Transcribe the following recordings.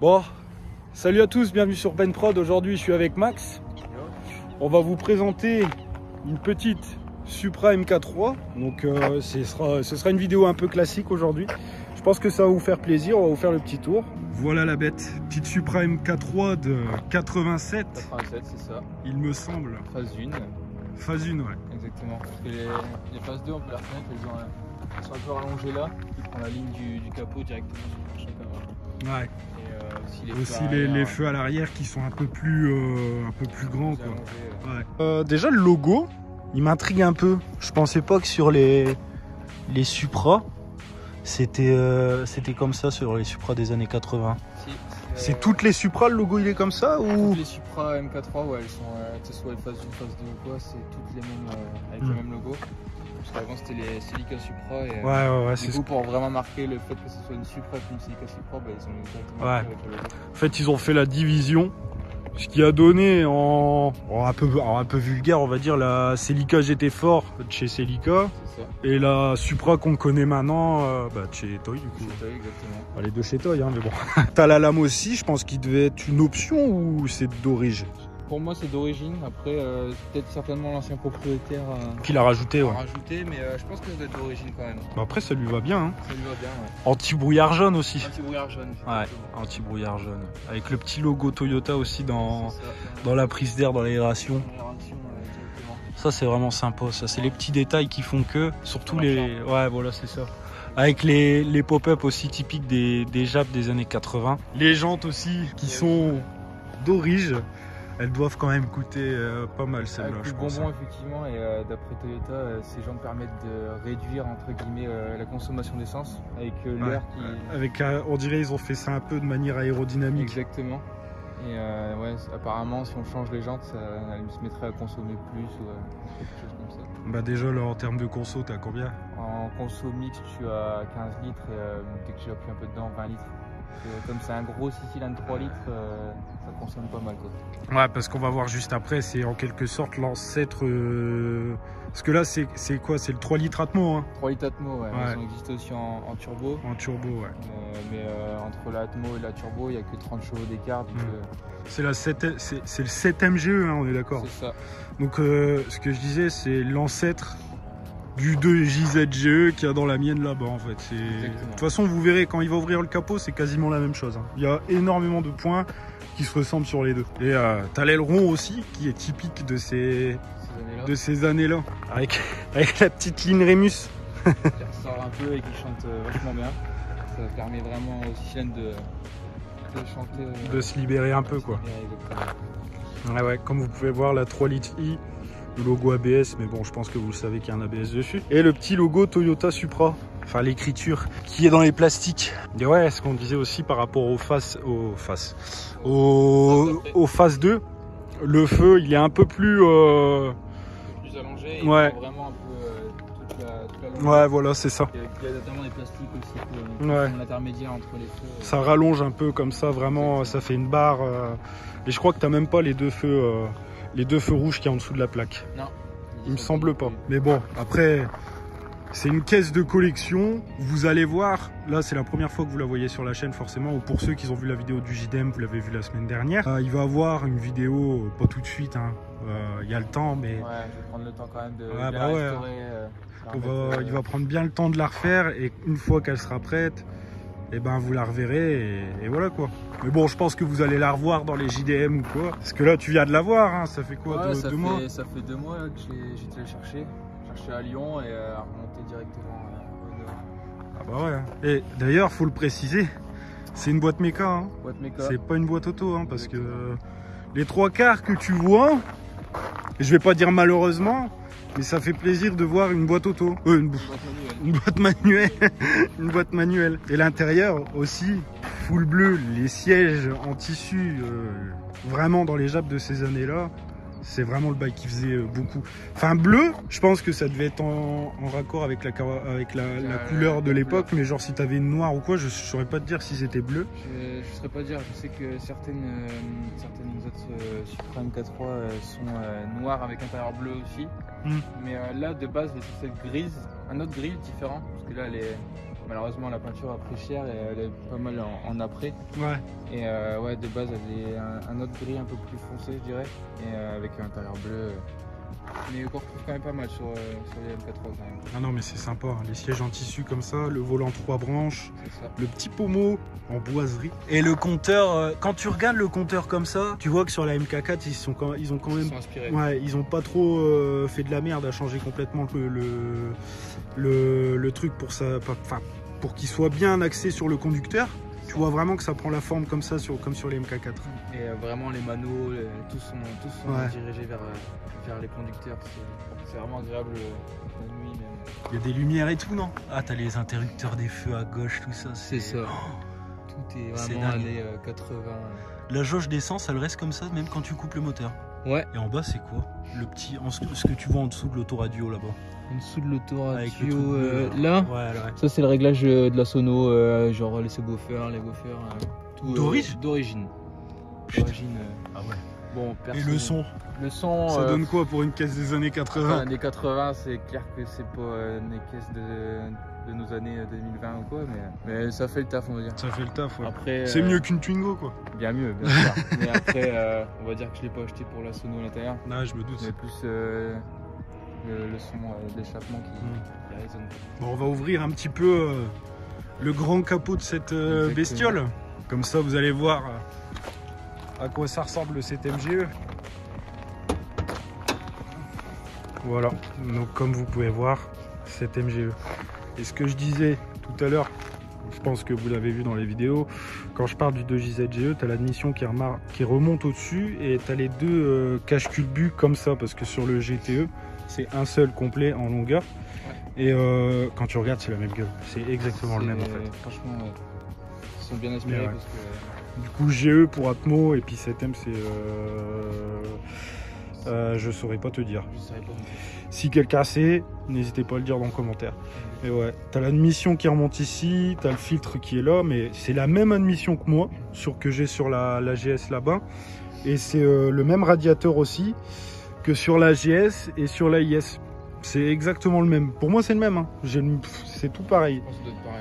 Bon, salut à tous, bienvenue sur Ben Prod. Aujourd'hui, je suis avec Max. On va vous présenter une petite Supra MK3. Donc, ce sera une vidéo un peu classique aujourd'hui. Je pense que ça va vous faire plaisir. On va vous faire le petit tour. Voilà la bête, petite Supra MK3 de 87. 87, c'est ça. Il me semble. Phase 1. Phase 1, ouais. Exactement. Parce que les phases 2, on peut les reconnaître, elles sont un peu rallongées là. Qui prend la ligne du capot directement sur le marché. Ouais. Et aussi les feux à l'arrière qui sont un peu plus grands, quoi. Ouais. Déjà le logo, il m'intrigue un peu. Je pensais pas que sur les Supra, c'était comme ça sur les Supra des années 80. Si, c'est toutes les Supra, le logo il est comme ça ou... Toutes les Supra MK3, ouais, elles sont, que ce soit les phases 1, phase 2 ou quoi, c'est toutes les mêmes, avec le même logo. Parce qu'avant c'était les Celica Supra et ouais, du coup pour vraiment marquer le fait que ce soit une Supra et une Celica Supra, bah, ils ont directement avec le logo. En fait ils ont fait la division, ce qui a donné un peu vulgaire on va dire la Celica GT Fort de chez Celica et la Supra qu'on connaît maintenant de chez Toy du coup. Chez Toy, exactement. Bah, les deux chez Toy hein, mais bon. T'as la lame aussi, je pense qu'il devait être une option ou c'est d'origine? Pour moi c'est d'origine, après peut-être certainement l'ancien propriétaire qui l'a rajouté, mais je pense que ça doit être d'origine quand même. Bah après ça lui va bien hein. Ça lui va bien, ouais. Anti-brouillard jaune aussi. Anti-brouillard jaune. Ouais, anti-brouillard jaune. Avec le petit logo Toyota aussi dans la prise d'air, dans l'aération. Ça c'est vraiment sympa, ça c'est les petits détails qui font que, surtout les... Ouais voilà c'est ça. Avec les pop-up aussi typiques des Jap des années 80. Les jantes aussi qui sont d'origine. Elles doivent quand même coûter pas mal celles-là, je pense. Bonbon effectivement, et d'après Toyota, ces jantes permettent de réduire entre guillemets la consommation d'essence avec l'air qui... on dirait ils ont fait ça un peu de manière aérodynamique. Exactement. Et ouais, apparemment si on change les jantes, elles se mettraient à consommer plus ou quelque chose comme ça. Bah déjà là en termes de conso, t'as combien? En conso mixte, je suis à 15 litres et dès que j'ai appuyé un peu dedans, 20 litres. Comme c'est un gros 6 cylindres 3 litres, ça consomme pas mal quoi. Ouais, parce qu'on va voir juste après, c'est en quelque sorte l'ancêtre. Parce que là, c'est quoi? C'est le 3 litres Atmo hein. 3 litres Atmo, ouais. Ils ont existé aussi en turbo. En turbo, ouais. Mais entre la Atmo et la turbo, il n'y a que 30 chevaux d'écart. C'est le 7 MGE, hein, on est d'accord. C'est ça. Donc, ce que je disais, c'est l'ancêtre du 2 JZGE qu'il y a dans la mienne là-bas en fait. De toute façon vous verrez quand il va ouvrir le capot c'est quasiment la même chose hein. Il y a énormément de points qui se ressemblent sur les deux. Et t'as l'aileron aussi qui est typique de ces années-là. Avec la petite ligne Rémus. Qui ressort un peu et qui chante vachement bien. Ça permet vraiment aux cylindres de chanter. De se libérer un peu quoi. Ouais, comme vous pouvez voir la 3 litres I. Le logo ABS, mais bon, je pense que vous le savez qu'il y a un ABS dessus. Et le petit logo Toyota Supra, enfin l'écriture qui est dans les plastiques. Et ouais, ce qu'on disait aussi par rapport aux phases 2, le feu il est un peu plus plus allongé. Ouais. Vraiment un peu toute la longueur. Ouais, voilà, c'est ça. Il y a notamment des plastiques aussi pour l'intermédiaire entre les feux. Ça rallonge un peu comme ça, vraiment, ça fait une barre. Et je crois que t'as même pas les deux feux rouges qui est en dessous de la plaque. Non. Il me semble pas. Mais bon, après, c'est une caisse de collection. Vous allez voir, là c'est la première fois que vous la voyez sur la chaîne forcément, ou pour ceux qui ont vu la vidéo du JDM, vous l'avez vu la semaine dernière. Il va avoir une vidéo, pas tout de suite, hein. Il y a le temps, mais... Ouais, je vais prendre le temps quand même de restaurer. Il va prendre bien le temps de la refaire, et une fois qu'elle sera prête, et ben vous la reverrez, et voilà quoi. Mais bon, je pense que vous allez la revoir dans les JDM ou quoi. Parce que là, tu viens de la voir, hein. Ça fait quoi, ouais, 2 mois? Ça fait 2 mois là, que j'étais allé chercher à Lyon et à remonter directement Ah bah ouais. Et d'ailleurs, faut le préciser, c'est une boîte méca. Hein. C'est pas une boîte auto, hein, parce que les 3 quarts que tu vois, et je vais pas dire malheureusement, mais ça fait plaisir de voir une boîte auto. Une boîte manuelle. Une boîte manuelle. Et l'intérieur aussi, full bleu, les sièges en tissu, vraiment dans les Jap de ces années-là. C'est vraiment le bail qui faisait beaucoup. Enfin bleu, je pense que ça devait être en raccord avec la couleur de l'époque, mais genre si t'avais une noire ou quoi, je saurais pas te dire si c'était bleu. Je saurais pas dire, je sais que certaines autres Supra MK3 sont noires avec intérieur bleu aussi. Mais là de base c'est cette grise, un autre gris différent, parce que là elle est malheureusement la peinture a pris cher et elle est pas mal en après. Ouais. Et ouais, de base elle est un autre gris un peu plus foncé je dirais, et avec un intérieur bleu. Mais on retrouve quand même pas mal sur les MK3 quand même. Ah non mais c'est sympa, hein. Les sièges en tissu comme ça, le volant 3 branches, le petit pommeau en boiserie. Et le compteur, quand tu regardes le compteur comme ça, tu vois que sur la MK4 ils ont quand même... inspirés. Ouais, ils ont pas trop fait de la merde à changer complètement le truc pour qu'il soit bien axé sur le conducteur. Tu vois vraiment que ça prend la forme comme ça, comme sur les MK4. Et vraiment les manos, tous sont ouais. dirigés vers les conducteurs. C'est vraiment agréable la nuit même. Il y a des lumières et tout, non? Ah, t'as les interrupteurs des feux à gauche, tout ça. C'est ça. Oh, tout est vraiment années 80. La jauge d'essence, elle reste comme ça même quand tu coupes le moteur. Ouais. Et en bas, c'est quoi? Le petit, ce que tu vois en dessous de l'autoradio là-bas. En dessous de l'autoradio, là, ouais. Ça c'est le réglage de la sono, genre les subwoofers, les woofers, d'origine. Ah ouais. Bon, et le son? Le son, ça donne quoi pour une caisse des années 80? Années 80, c'est clair que c'est pas des caisses de nos années 2020 ou quoi, mais ça fait le taf, on va dire. Ça fait le taf, ouais. Après, c'est mieux qu'une Twingo, quoi. Bien mieux, bien sûr. Mais après, on va dire que je l'ai pas acheté pour la sono à l'intérieur. Non, je me doute. Mais plus le son d'échappement qui résonne. Bon, on va ouvrir un petit peu le grand capot de cette bestiole. Comme ça, vous allez voir à quoi ça ressemble cette MGE. Voilà, donc comme vous pouvez voir, cette MGE. Et ce que je disais tout à l'heure, je pense que vous l'avez vu dans les vidéos, quand je parle du 2JZ-GE, tu as l'admission qui remonte au-dessus et tu as les deux cache-culbus comme ça, parce que sur le GTE, c'est un seul complet en longueur. Et quand tu regardes, c'est la même gueule. C'est exactement le même en fait. Franchement, ils sont bien inspirés parce que... Du coup, GE pour Atmo et puis 7M, c'est... je saurais pas te dire. Si quelqu'un sait, n'hésitez pas à le dire dans le commentaire. Et ouais, t'as l'admission qui remonte ici, t'as le filtre qui est là, mais c'est la même admission que moi, que j'ai sur la GS là-bas. Et c'est le même radiateur aussi que sur la GS et sur la IS. C'est exactement le même. Pour moi, c'est le même. Hein. C'est tout pareil.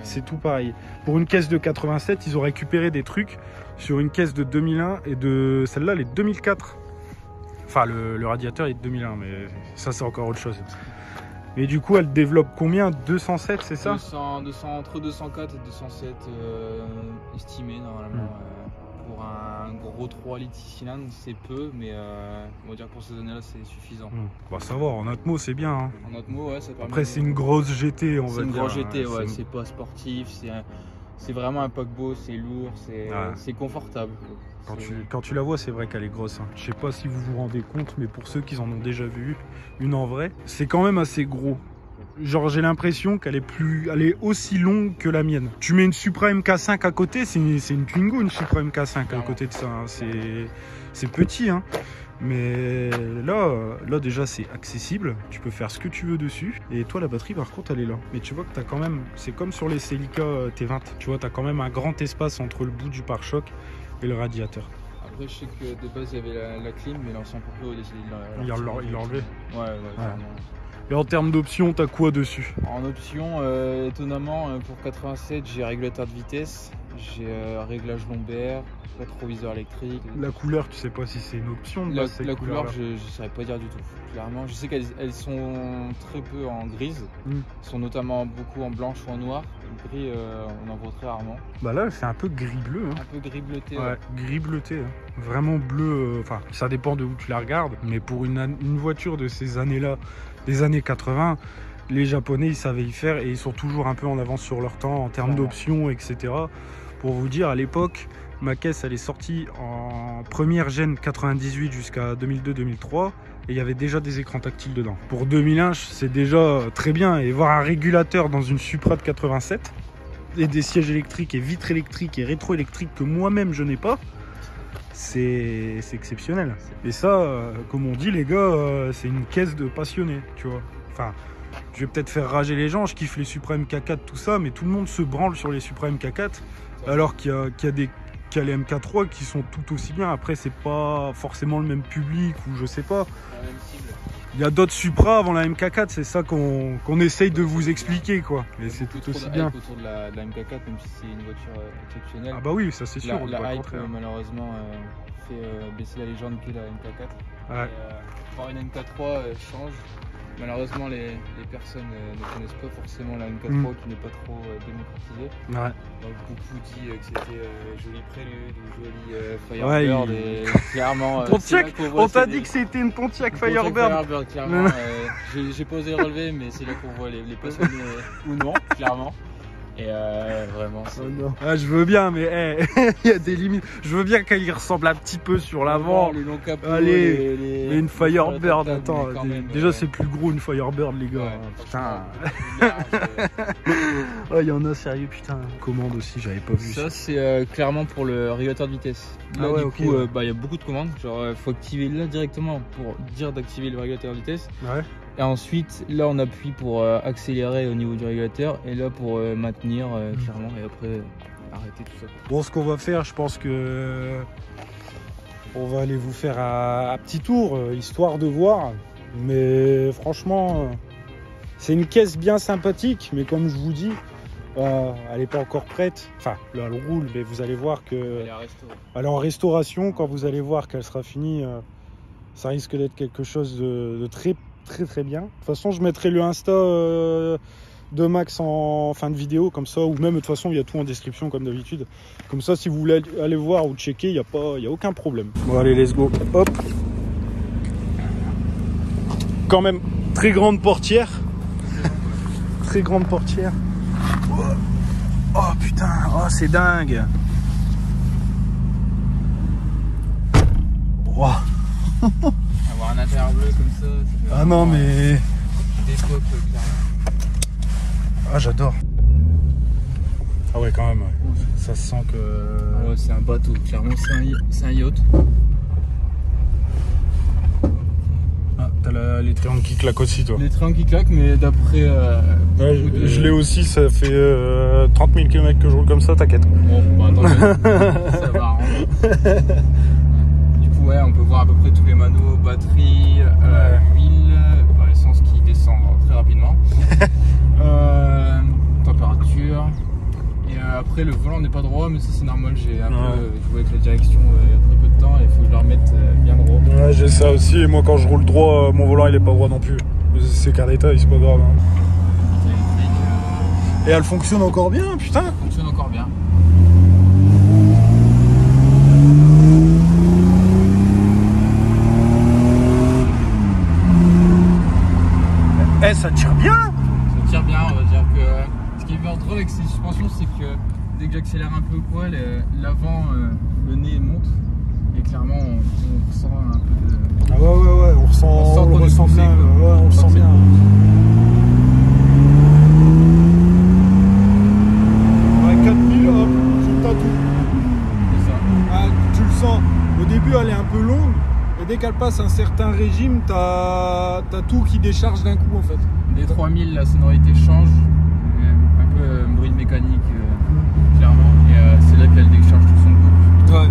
C'est tout pareil. Pour une caisse de 87, ils ont récupéré des trucs sur une caisse de 2001 et de celle-là, elle est 2004. Enfin, le radiateur est de 2001, mais ça, c'est encore autre chose. Et du coup, elle développe combien? 207, c'est ça? Entre 204 et 207 estimé normalement. Pour un gros 3 litres 6 cylindres, c'est peu, mais on va dire pour ces années-là, c'est suffisant. Bah, ça va, en Atmo, c'est bien. Hein. En Atmo, ouais, ça permet. Après, c'est une grosse GT, on va dire. C'est une grosse GT, ouais, c'est pas sportif, c'est vraiment un paquebot, c'est lourd, c'est confortable. Quand tu la vois, c'est vrai qu'elle est grosse. Hein. Je sais pas si vous vous rendez compte, mais pour ceux qui en ont déjà vu une en vrai, c'est quand même assez gros. Genre, j'ai l'impression qu'elle est aussi longue que la mienne. Tu mets une Supra MK5 à côté, c'est une Twingo, une Supra MK5 à côté de ça. Hein. C'est petit, hein. Mais là déjà c'est accessible, tu peux faire ce que tu veux dessus. Et toi la batterie par contre elle est là. Mais tu vois que tu as quand même, c'est comme sur les Celica T20, tu vois, tu as quand même un grand espace entre le bout du pare-choc et le radiateur. Après je sais que de base il y avait la clim, mais l'ancien proprio a décidé de il l'a enlevé. Ouais. Et en termes d'options, t'as quoi dessus? En option, étonnamment, pour 87, j'ai régulateur de vitesse, j'ai réglage lombaire, rétroviseur électrique. La couleur, tu sais pas si c'est une option de la couleur, je ne saurais pas dire du tout. Clairement, je sais qu'elles sont très peu en grise, elles sont notamment beaucoup en blanche ou en noir. Le gris, on en voit très rarement. Bah là, elle fait un peu gris-bleu. Hein. Un peu gris bleuté. Ouais, gris bleuté. Hein. Vraiment bleu. Enfin, ça dépend de où tu la regardes, mais pour une voiture de ces années-là, des années 80, les Japonais ils savaient y faire et ils sont toujours un peu en avance sur leur temps en termes d'options, etc. Pour vous dire, à l'époque, ma caisse elle est sortie en première gêne 98 jusqu'à 2002-2003 et il y avait déjà des écrans tactiles dedans. Pour 2001, c'est déjà très bien, et voir un régulateur dans une Supra de 87 et des sièges électriques et vitres électriques et rétro-électriques que moi-même je n'ai pas, c'est exceptionnel. Et ça, comme on dit les gars, c'est une caisse de passionnés, tu vois. Enfin, je vais peut-être faire rager les gens, je kiffe les Supra MK4, tout ça, mais tout le monde se branle sur les Supra MK4, alors qu'il y a les MK3 qui sont tout aussi bien. Après, c'est pas forcément le même public, ou je sais pas. Il y a d'autres Supra avant la MK4, c'est ça qu'on essaye de vous expliquer, quoi. Et c'est tout aussi bien. Autour de la MK4, même si c'est une voiture exceptionnelle. Ah bah oui, ça c'est sûr. La hype malheureusement fait baisser la légende qu'est la MK4. Ouais. Voir une MK3 change. Malheureusement, les personnes ne connaissent pas forcément la MK3 qui n'est pas trop démocratisée. Ouais. Donc beaucoup dit que c'était joli prélude ou joli Firebird. Et clairement, Pontiac, on t'a dit que c'était une Pontiac Firebird. Clairement, j'ai pas osé le relever, mais c'est là qu'on voit les passionnés ou non, clairement. Et vraiment, c'est... je veux bien, mais il y a des limites. Je veux bien qu'elle y ressemble un petit peu sur l'avant. Les longs capots, allez, mais une Firebird, attends. Déjà, c'est plus gros une Firebird, les gars. Ouais, putain. Il y en a, sérieux, putain. Commande aussi, j'avais pas vu ça. Ça, c'est clairement pour le régulateur de vitesse. Là, du coup, il y a beaucoup de commandes. Genre, faut activer là directement pour dire d'activer le régulateur de vitesse. Ouais. Et ensuite, là, on appuie pour accélérer au niveau du régulateur et là pour maintenir clairement et après arrêter tout ça. Bon, ce qu'on va faire, je pense que on va aller vous faire un petit tour histoire de voir. Mais franchement, c'est une caisse bien sympathique, mais comme je vous dis, elle n'est pas encore prête. Enfin, là, elle roule, mais vous allez voir que elle est en restauration. Quand vous allez voir qu'elle sera finie, ça risque d'être quelque chose de très bien. De toute façon, je mettrai le Insta de Max en fin de vidéo, comme ça, ou même de toute façon, il y a tout en description comme d'habitude. Comme ça, si vous voulez aller voir ou checker, il n'y a aucun problème. Bon, allez, let's go. Hop. Quand même, très grande portière. Très grande portière. Oh putain, oh, c'est dingue. Wow. Avoir un intérieur bleu comme ça. Ah non, mais. D'époque, clairement. Ah, j'adore. Ah ouais, quand même. Ouais. Ça se sent que. Ouais, c'est un bateau, clairement, c'est un yacht. Ah, t'as les triangles qui claquent aussi, toi. Les triangles qui claquent, mais d'après. Ouais, je l'ai aussi, ça fait 30 000 km que je roule comme ça, t'inquiète. Bon, bah attends, ça va arranger. Ouais, on peut voir à peu près tous les manos, batterie, huile, essence qui descend très rapidement, température, et après le volant n'est pas droit, mais ça c'est normal, j'ai un peu joué avec la direction il y a très peu de temps et il faut que je la remette bien droit. Ouais, j'ai ça aussi, et moi quand je roule droit, mon volant il est pas droit non plus, c'est qu'un détail, c'est pas grave. Hein. Et elle fonctionne encore bien, putain. Elle fonctionne encore bien. Eh, ça tire bien. Ça tire bien, on va dire que ce qui est bien drôle avec ces suspensions, c'est que dès que j'accélère un peu ou quoi, l'avant, le nez monte et clairement on ressent un peu de... Ah ouais, on le ressent bien, ouais, on le sent bien. Ouais, 4000, hop, t'as tout. C'est ça. Ah, tu le sens, au début elle est un peu longue. Et dès qu'elle passe un certain régime, t'as tout qui décharge d'un coup en fait. Dès 3000, la sonorité change, un peu bruit de mécanique, clairement. Et c'est là qu'elle décharge tout son couple. Ouais.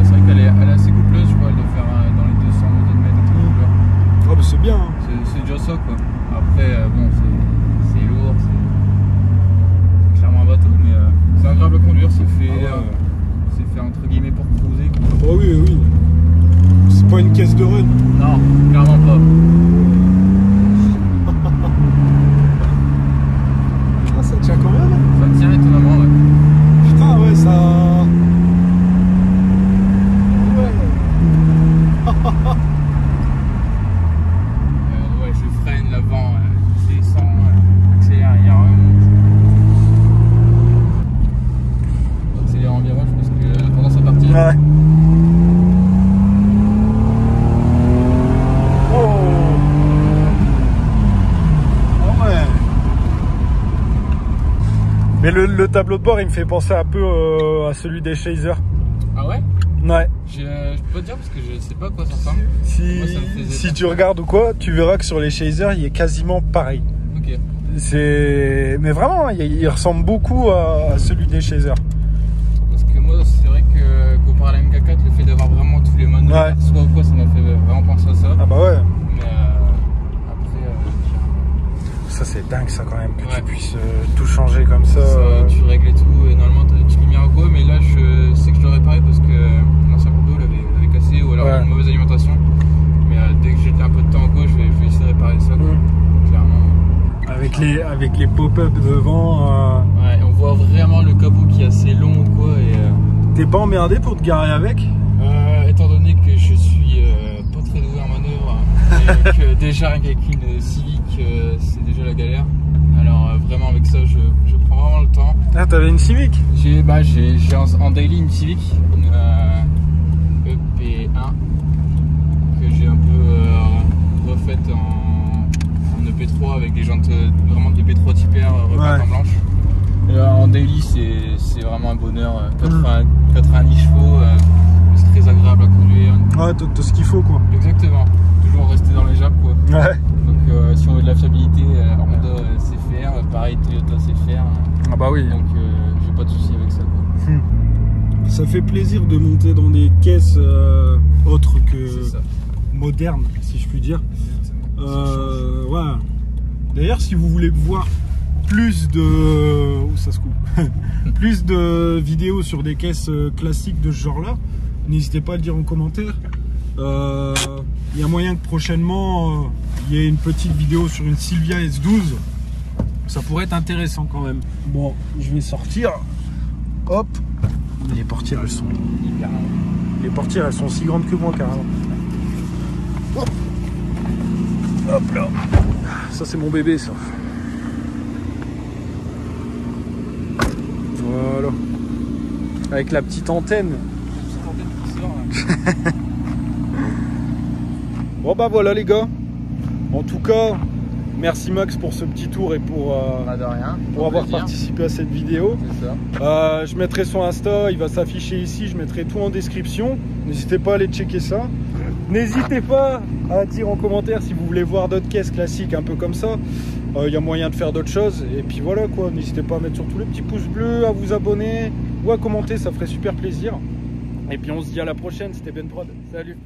C'est vrai qu'elle est assez coupleuse, je crois, elle doit faire dans les 200 Nm de coupleur. Ah bah c'est bien. Hein. C'est déjà ça quoi. Après, bon, c'est lourd, c'est clairement un bateau, mais c'est agréable à conduire, c'est fait entre guillemets pour cruiser. Ah bah oui. C'est pas une caisse de run. Non, clairement pas. Ah, ça tient quand même. Ça tient étonnamment, ouais. Putain, ouais, ça... Ouais, je freine l'avant, descend, accélère, il y a vraiment... Accélère en virage parce que la tendance à partir. Ouais. Mais le tableau de bord, il me fait penser un peu à celui des Chaser. Ah ouais? Ouais. Je peux pas te dire parce que je sais pas à quoi ça ressemble. Si tu regardes ou quoi, tu verras que sur les Chaser, il est quasiment pareil. Ok. Mais vraiment, il ressemble beaucoup à celui des Chaser. Parce que moi, c'est vrai que comparé à la MK4, le fait d'avoir vraiment tous les manos, soit ou quoi, ça m'a fait vraiment penser à ça. Ah bah ouais. C'est dingue ça quand même, que tu puisses tout changer comme ça. Tu règles et tout, et normalement t'as des petites lumières ou quoi, mais là je sais que je l'ai réparé parce que l'ancien proprio l'avait cassé ou alors une mauvaise alimentation. Mais dès que j'ai un peu de temps en quoi, je vais essayer de réparer ça, clairement. Avec les pop-up devant. Ouais, on voit vraiment le capot qui est assez long ou quoi. T'es pas emmerdé pour te garer avec? Étant donné que je suis pas très doué en manœuvre, et que déjà avec une Civic c'est déjà la galère. Alors vraiment avec ça je prends vraiment le temps. Ah, t'avais une Civic? J'ai en daily une Civic, une EP1 que j'ai un peu refaite en EP3 avec des jantes vraiment de EP3 type R repeintes en blanche. Et en daily c'est vraiment un bonheur, 90 chevaux, c'est très agréable à conduire. Ouais, t'as ce qu'il faut quoi. Exactement, toujours rester dans les jappes quoi. Ouais. Donc si on veut de la fiabilité, Honda sait faire, pareil Toyota sait faire. Ah bah oui. Donc j'ai pas de soucis avec ça quoi. Ça fait plaisir de monter dans des caisses autres que modernes, si je puis dire. Ouais. D'ailleurs, si vous voulez voir plus de plus de vidéos sur des caisses classiques de ce genre-là, n'hésitez pas à le dire en commentaire. Il y a moyen que prochainement il y ait une petite vidéo sur une Silvia S12. Ça pourrait être intéressant quand même. Bon, je vais sortir. Hop. Les portières elles sont hyper grandes. Les portières elles sont aussi grandes que moi carrément. Hop. Hop là. Ça c'est mon bébé ça. Voilà. Avec la petite antenne. Bon bah voilà les gars. En tout cas, merci Max pour ce petit tour et pour avoir participé à cette vidéo. Je mettrai son Insta, il va s'afficher ici, je mettrai tout en description. N'hésitez pas à aller checker ça. N'hésitez pas à dire en commentaire si vous voulez voir d'autres caisses classiques un peu comme ça. Il y a moyen de faire d'autres choses. Et puis voilà quoi, n'hésitez pas à mettre surtout les petits pouces bleus, à vous abonner ou à commenter, ça ferait super plaisir. Et puis on se dit à la prochaine, c'était Ben Prod. Salut.